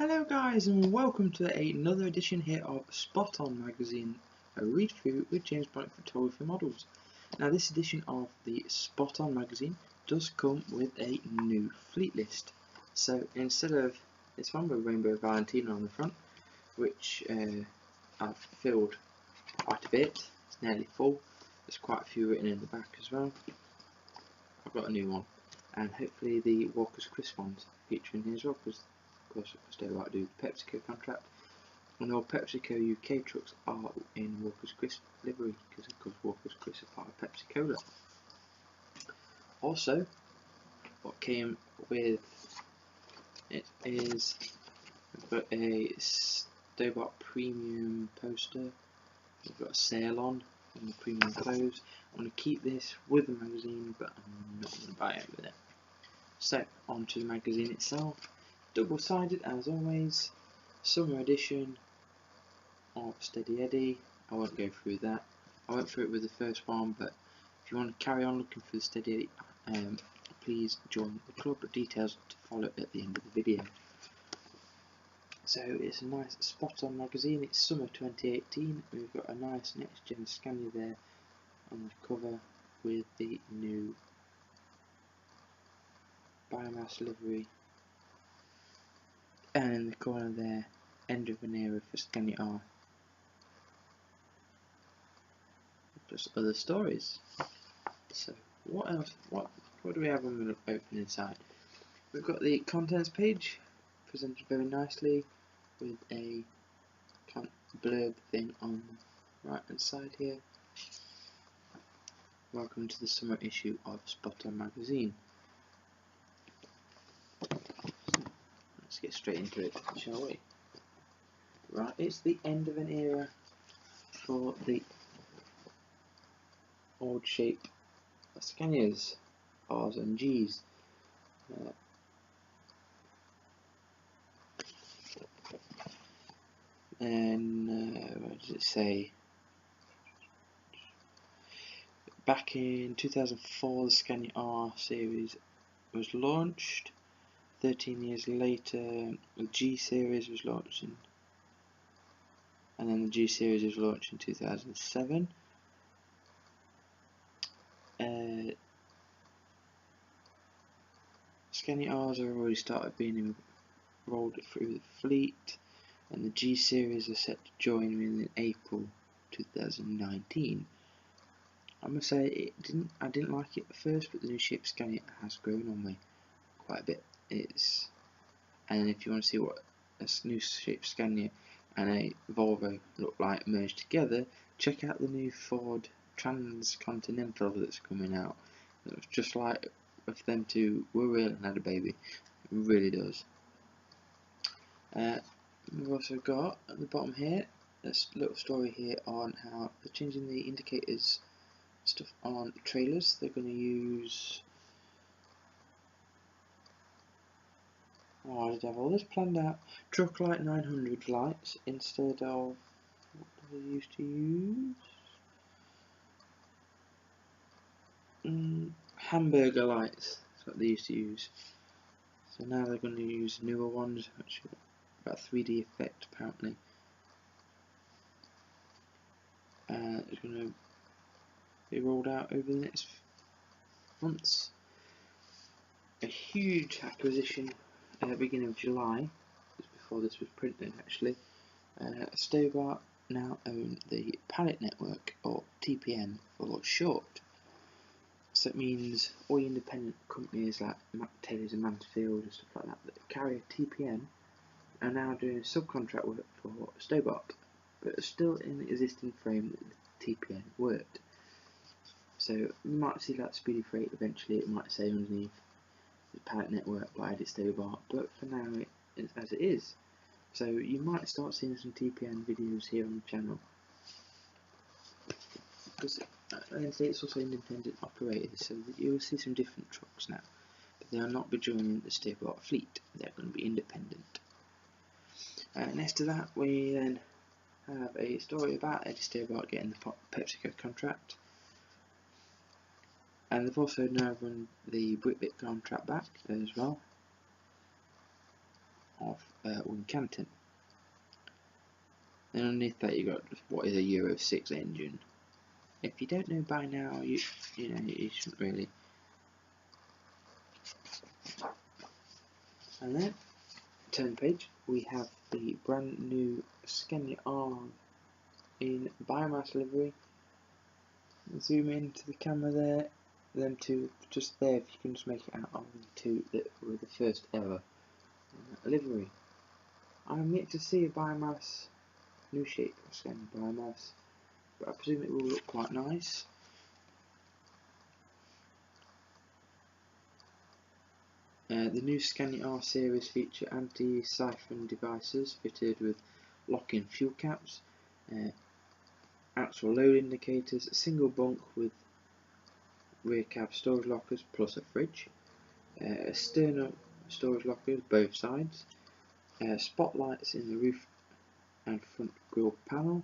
Hello guys, and welcome to another edition here of Spot On magazine, a read through with James Bonnett Photography Models. Now this edition of the Spot On magazine does come with a new fleet list. So instead of this one with Rainbow Valentina on the front, which I've filled quite a bit, it's nearly full, there's quite a few written in the back as well. I've got a new one, and hopefully the Walker's Crisp ones feature in here as well, because of course they like to do the PepsiCo contract, and all PepsiCo UK trucks are in Walker's Crisp livery, because of course Walker's Crisp are part of Pepsi Cola. Also, what came with it is we've got a Stobart premium poster. We've got a sale on the premium clothes. I'm going to keep this with the magazine, but I'm not going to buy it with it. So on to the magazine itself. Double-sided as always, summer edition of Steady Eddie. I won't go through that. I went through it with the first one, but if you want to carry on looking for the Steady Eddie, please join the club. Details to follow at the end of the video. So it's a nice Spot On magazine. It's summer 2018. We've got a nice next gen Scania there on the cover with the new biomass livery. And in the corner there, end of an era for Scania R. Just other stories. So what else? What do we have when we open inside? We've got the contents page presented very nicely with a kind of blurb thing on the right hand side here. Welcome to the summer issue of Spot On magazine. Let's get straight into it, shall we? Right, it's the end of an era for the old shape Scanias, R's and G's. What does it say? Back in 2004, the Scania R series was launched. 13 years later, the G series was launched, and then the G series was launched in 2007. Scania R's have already started being rolled through the fleet, and the G series are set to join in April 2019. I must say I didn't like it at first, but the new shape Scania has grown on me quite a bit. And if you want to see what a new shape Scania and a Volvo look like merged together, check out the new Ford Transcontinental that's coming out. It looks just like if them two were real and had a baby. It really does. We've also got at the bottom here a little story here on how they're changing the indicators stuff on trailers. They're going to use, I did have all this planned out, Truck Light 900 lights instead of what do they used to use? Hamburger lights. That's what they used to use. So now they're going to use newer ones, which are about 3D effect apparently. It's going to be rolled out over the next months. A huge acquisition at the beginning of July, just before this was printed actually. Stobart now own the Pallet Network, or TPN for short. So it means all independent companies like Taylors and Mansfield and stuff like that that carry a TPN are now doing subcontract work for Stobart, but still in the existing frame that the TPN worked. So you might see that Speedy Freight eventually, it might say underneath the Pallet Network by Edit Stobart, but for now it's as it is. So you might start seeing some TPN videos here on the channel. Because it's also independent operators, so that you'll see some different trucks now. But they'll not be joining the Stobart fleet, they're going to be independent. Next to that, we then have a story about Eddie Stobart getting the PepsiCo contract. And they've also now run the Britvic contract back as well. of Wincanton. Then underneath that you got what is a Euro 6 engine. If you don't know by now, you know you shouldn't really. And then turn the page, we have the brand new Scania R in biomass livery. Zoom into the camera there, them two just there. If you can just make it out, are the two that were the first ever livery. I'm yet to see a biomass new shape of Scania biomass, but I presume it will look quite nice. The new Scania R series feature anti-siphon devices fitted with lock-in fuel caps, actual load indicators, a single bunk with rear cab storage lockers plus a fridge, sternum storage lockers both sides, spotlights in the roof and front grille panel,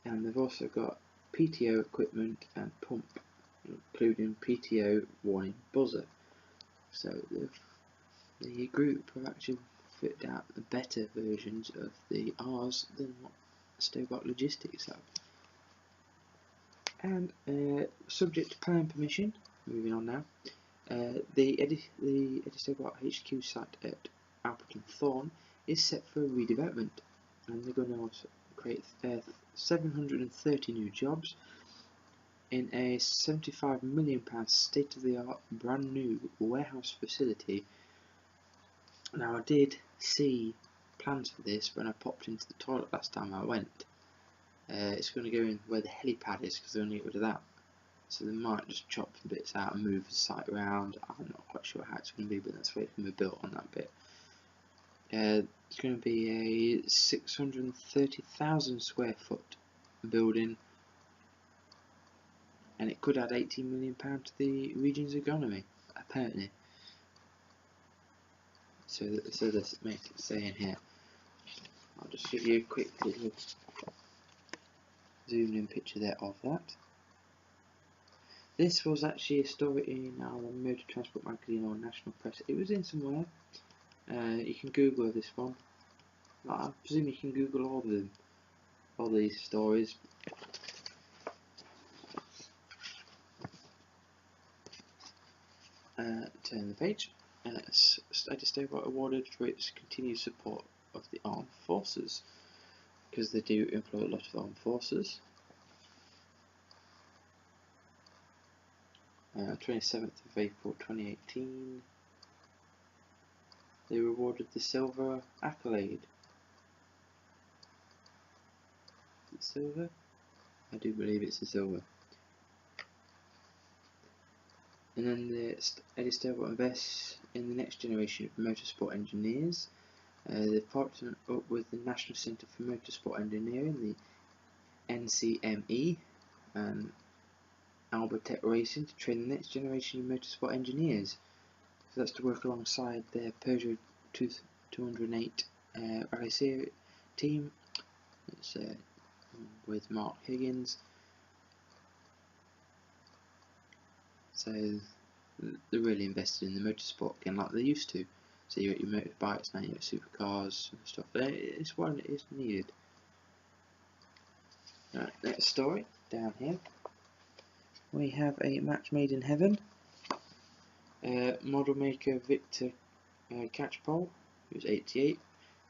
and they've also got PTO equipment and pump, including PTO warning buzzer. So the group have actually fitted out the better versions of the R's than what Stobart Logistics have. And subject to planning permission, moving on now, the Eddie Stobart HQ site at Alperton Thorn is set for redevelopment, and they're going to also create 730 new jobs in a £75 million state-of-the-art brand new warehouse facility. Now I did see plans for this when I popped into the toilet last time I went. It's going to go in where the helipad is because they're going to get rid of that. So they might just chop some bits out and move the site around. I'm not quite sure how it's going to be, but that's where it's going to be built on that bit. It's going to be a 630,000 square foot building, and it could add £18 million to the region's economy, apparently. So this makes it say in here. I'll just give you a quick little zoomed in picture there of that. This was actually a story in our Motor Transport magazine or National Press. It was in somewhere. You can Google this one. I presume you can Google all of them, all these stories. Turn the page. Eddie Stobart awarded for its continued support of the armed forces, because they do employ a lot of armed forces. 27th of April 2018, they were awarded the Silver Accolade. Is it silver? I do believe it's a silver. And then the Eddie Stobart invests in the next generation of motorsport engineers. They've partnered up with the National Centre for Motorsport Engineering, the NCME, and Albertech Racing to train the next generation of motorsport engineers. So that's to work alongside their Peugeot 208 Rally Series team. It's with Mark Higgins. So they're really invested in the motorsport again, like they used to. So you got your motorbikes, now you got supercars and stuff. It's what it is needed. Right, next story down here. We have a match made in heaven. Model maker Victor Catchpole, who's 88,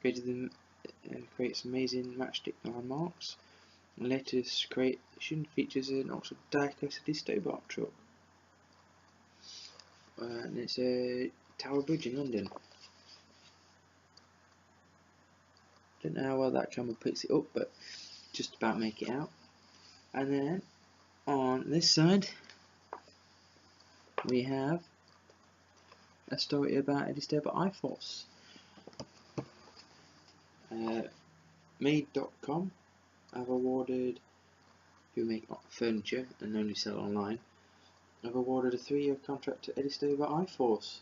creates amazing matchstick landmarks. The latest creation features an Oxford die-cast Eddie Stobart truck. And it's a Tower Bridge in London. Don't know how well that camera picks it up, but just about make it out. And then on this side we have a story about Eddie Stobart iForce. Made.com have awarded, who make furniture and only sell online, have awarded a 3-year contract to Eddie Stobart iForce,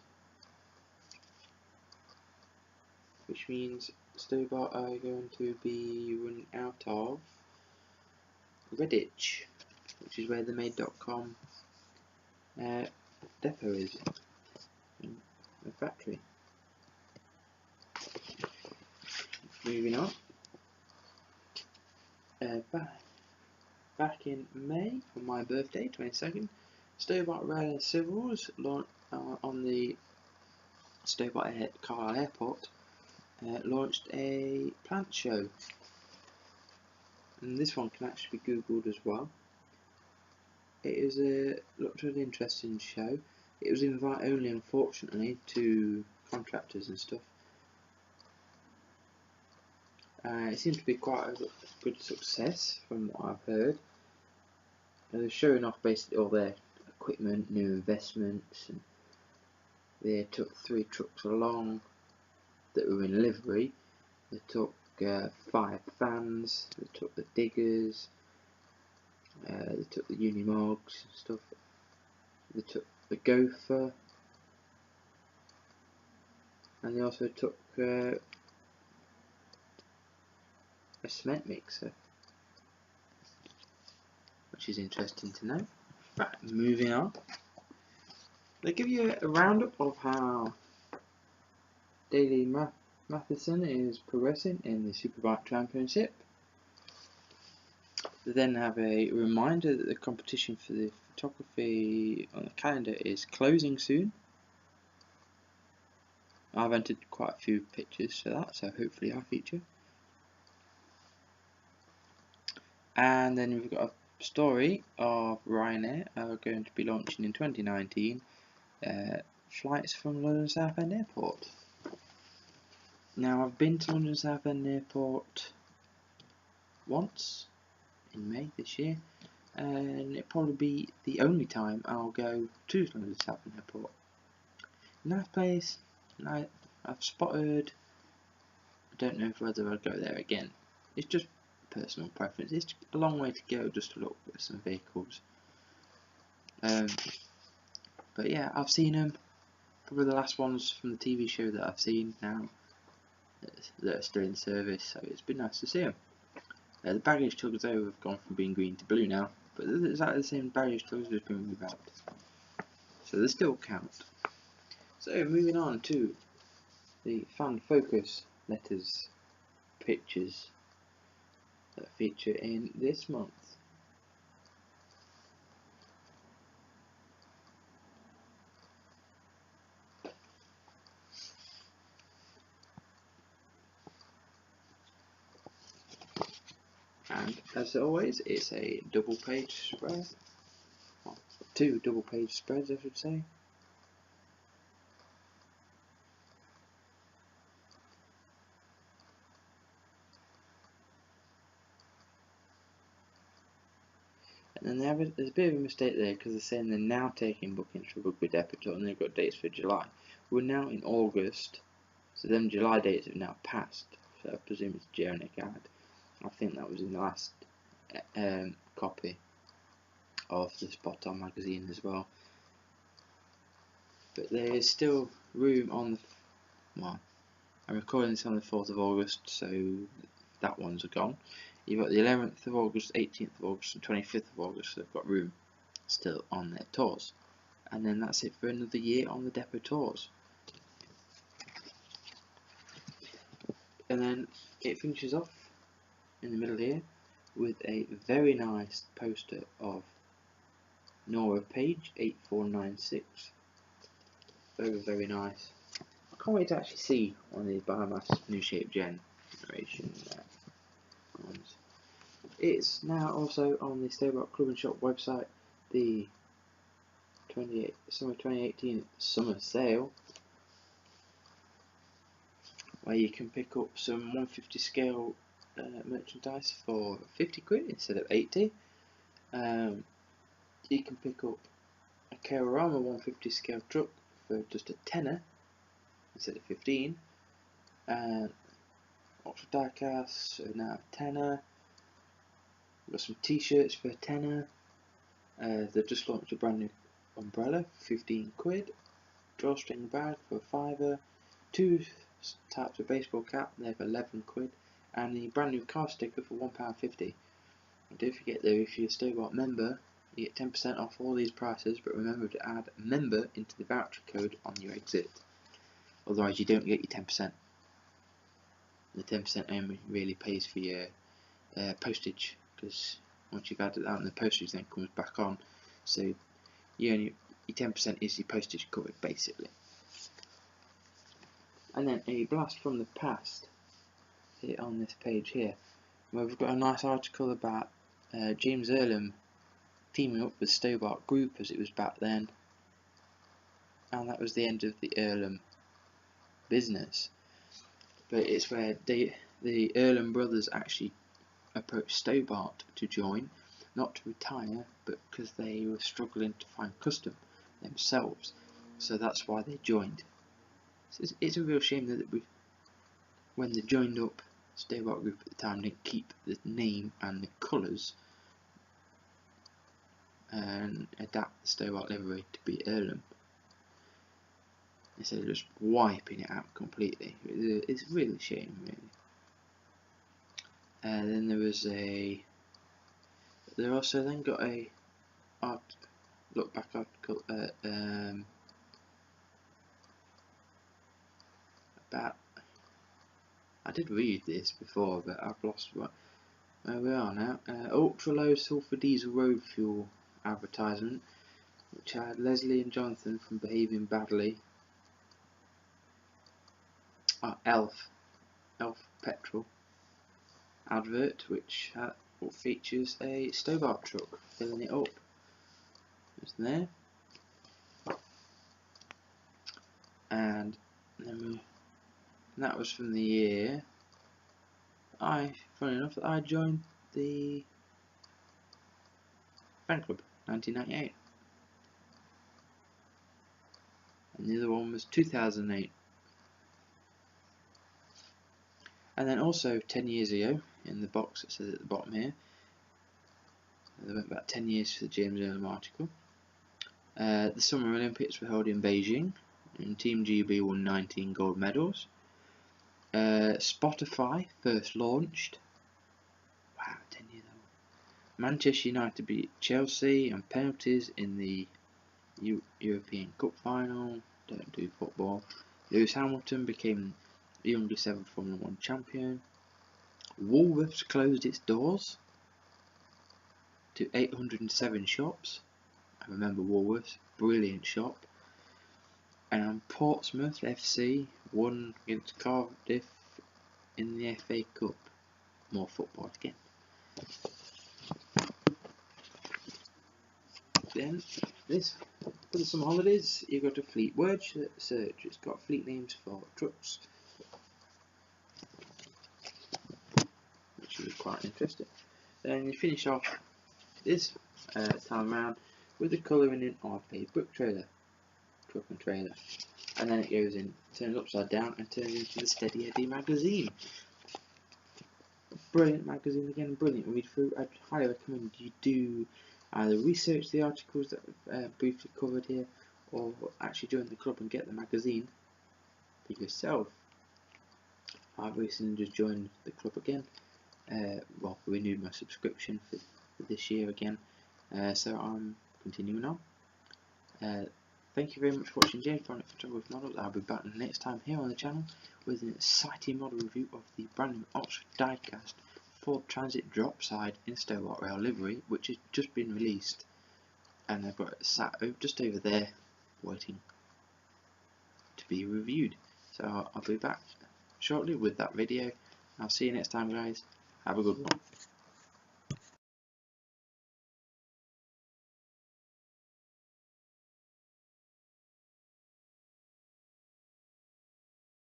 which means Stobart are going to be running out of Redditch, which is where the Made.com depot is, the factory. moving on. Back in May, on my birthday, 22nd, Stobart Rail and Civils on the Stobart Carlisle Airport launched a plant show, and this one can actually be googled as well. It looked an interesting show. It was invite only, unfortunately, to contractors and stuff. It seemed to be quite a good success from what I've heard. They're showing off basically all their equipment, new investments, and they took 3 trucks along that were in livery. They took 5 fans, they took the diggers, they took the Unimogs and stuff, they took the gopher, and they also took a cement mixer, which is interesting to know. Right, moving on. They give you a roundup of how Daily Matheson is progressing in the Superbike Championship. They then have a reminder that the competition for the photography on the calendar is closing soon. I've entered quite a few pictures for that, so hopefully I'll feature. And then we've got a story of Ryanair are going to be launching in 2019 flights from London Southend Airport. Now, I've been to London Southend Airport once in May this year, and it'll probably be the only time I'll go to London Southend Airport. Nice place. I've spotted. I don't know whether I'll go there again. It's just personal preference. It's a long way to go just to look at some vehicles. But yeah, I've seen them. Probably the last ones from the TV show that I've seen now that are still in service, so it's been nice to see them. The baggage tugs though have gone from being green to blue now, but it's exactly the same baggage tugs that have been revamped, so they still count. So moving on to the fan focus letters pictures that feature in this month. And as always, it's a double page spread, well, 2 double page spreads I should say. And then there's a bit of a mistake there, because they're saying they're now taking bookings for Rugby Depot and they've got dates for July. We're now in August, so them July dates have now passed, so I presume it's Jonic ad. I think that was in the last copy of the Spot On magazine as well. But there is still room on the, well, I'm recording this on the 4th of August, so that one's gone. You've got the 11th of August, 18th of August and 25th of August, so they've got room still on their tours. And then that's it for another year on the Depot tours. And then it finishes off in the middle here with a very nice poster of Nora Page 8496. Very nice. I can't wait to actually see one of these biomass new shape generation ones. It's now also on the Stobart Club and Shop website, the summer 2018 summer sale, where you can pick up some 150 scale merchandise for 50 quid instead of 80. You can pick up a Kerorama 150 scale truck for just a tenner instead of 15. Oxford diecasts are now a tenner. We've got some t-shirts for a tenner. They've just launched a brand new umbrella for 15 quid. Drawstring bag for a fiver. 2 types of baseball cap, they're for 11 quid. And the brand new car sticker for £1.50. And don't forget though, if you're a Stobart member, you get 10% off all these prices, but remember to add member into the voucher code on your exit. Otherwise you don't get your 10%. The 10% only really pays for your postage, because once you've added that on, the postage then comes back on. So your 10% is your postage covered basically. And then a blast from the past here on this page here, where we've got a nice article about James Earlham teaming up with Stobart Group, as it was back then, and that was the end of the Earlham business. But it's where the Earlham brothers actually approached Stobart to join, not to retire, but because they were struggling to find custom themselves. So that's why they joined. So it's a real shame that when they joined up, Stobart Group at the time didn't keep the name and the colours and adapt the Stobart livery to be Earlham, instead of just wiping it out completely. It's really a shame, really. And then they also then got a look back article about, I did read this before, but I've lost where we are now. Ultra low sulphur diesel road fuel advertisement, which had Leslie and Jonathan from Behaving Badly. Elf petrol advert, which features a Stobart truck filling it up. It's there, and then that was from the year funny enough, that I joined the fan club, 1998, and the other one was 2008. And then also 10 years ago, in the box it says at the bottom here, they went back 10 years for the James Earlham article. The Summer Olympics were held in Beijing, and Team GB won 19 gold medals. Spotify first launched. Wow, 10 years old. Manchester United beat Chelsea on penalties in the European Cup final. Don't do football. Lewis Hamilton became the youngest ever Formula 1 champion. Woolworths closed its doors to 807 shops. I remember Woolworths, brilliant shop. And Portsmouth FC won against Cardiff in the FA Cup. More football again. Then this, for the summer holidays, you've got a fleet word search. It's got fleet names for trucks, which is quite interesting. Then you finish off this time around with the colouring in of a book trailer, truck and trailer, and then it goes in, turns upside down, and turns into the Steady Eddie magazine. Brilliant magazine again, brilliant read through. I'd highly recommend you do either research the articles that I've briefly covered here, or actually join the club and get the magazine for yourself. I've recently just joined the club again, renewed my subscription for this year again, so I'm continuing on. Thank you very much for watching James Bonnett Photography Models. I'll be back next time here on the channel with an exciting model review of the brand new Oxford diecast Ford Transit drop side in Stobart Rail livery, which has just been released, and I've got it sat just over there waiting to be reviewed. So I'll be back shortly with that video. I'll see you next time, guys. Have a good one.